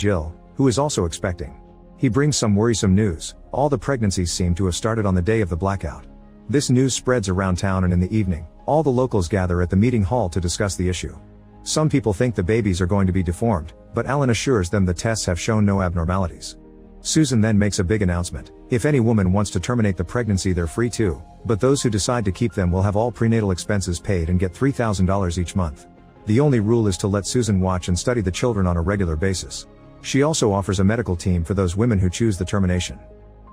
Jill, who is also expecting. He brings some worrisome news: all the pregnancies seem to have started on the day of the blackout. This news spreads around town, and in the evening, all the locals gather at the meeting hall to discuss the issue. Some people think the babies are going to be deformed, but Alan assures them the tests have shown no abnormalities. Susan then makes a big announcement: if any woman wants to terminate the pregnancy, they're free to, but those who decide to keep them will have all prenatal expenses paid and get $3,000 each month. The only rule is to let Susan watch and study the children on a regular basis. She also offers a medical team for those women who choose the termination.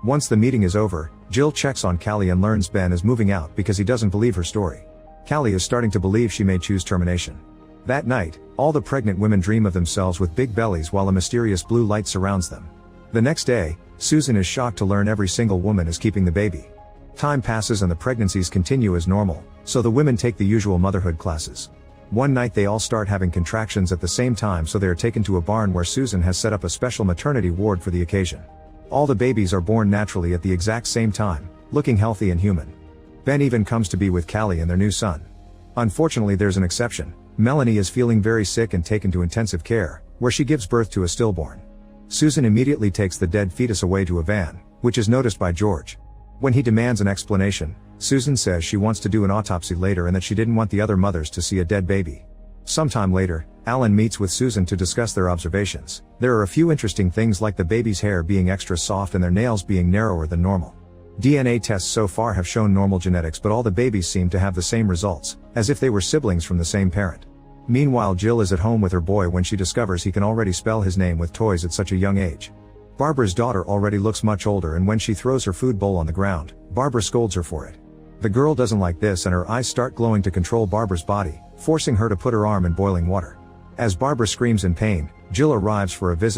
Once the meeting is over, Jill checks on Callie and learns Ben is moving out because he doesn't believe her story. Callie is starting to believe she may choose termination. That night, all the pregnant women dream of themselves with big bellies while a mysterious blue light surrounds them. The next day, Susan is shocked to learn every single woman is keeping the baby. Time passes and the pregnancies continue as normal, so the women take the usual motherhood classes. One night they all start having contractions at the same time, so they are taken to a barn where Susan has set up a special maternity ward for the occasion. All the babies are born naturally at the exact same time, looking healthy and human. Ben even comes to be with Callie and their new son. Unfortunately, there's an exception. Melanie is feeling very sick and taken to intensive care, where she gives birth to a stillborn. Susan immediately takes the dead fetus away to a van, which is noticed by George. When he demands an explanation, Susan says she wants to do an autopsy later and that she didn't want the other mothers to see a dead baby. Sometime later, Alan meets with Susan to discuss their observations. There are a few interesting things, like the baby's hair being extra soft and their nails being narrower than normal. DNA tests so far have shown normal genetics, but all the babies seem to have the same results, as if they were siblings from the same parent. Meanwhile, Jill is at home with her boy when she discovers he can already spell his name with toys at such a young age. Barbara's daughter already looks much older, and when she throws her food bowl on the ground, Barbara scolds her for it. The girl doesn't like this, and her eyes start glowing to control Barbara's body, forcing her to put her arm in boiling water. As Barbara screams in pain, Jill arrives for a visit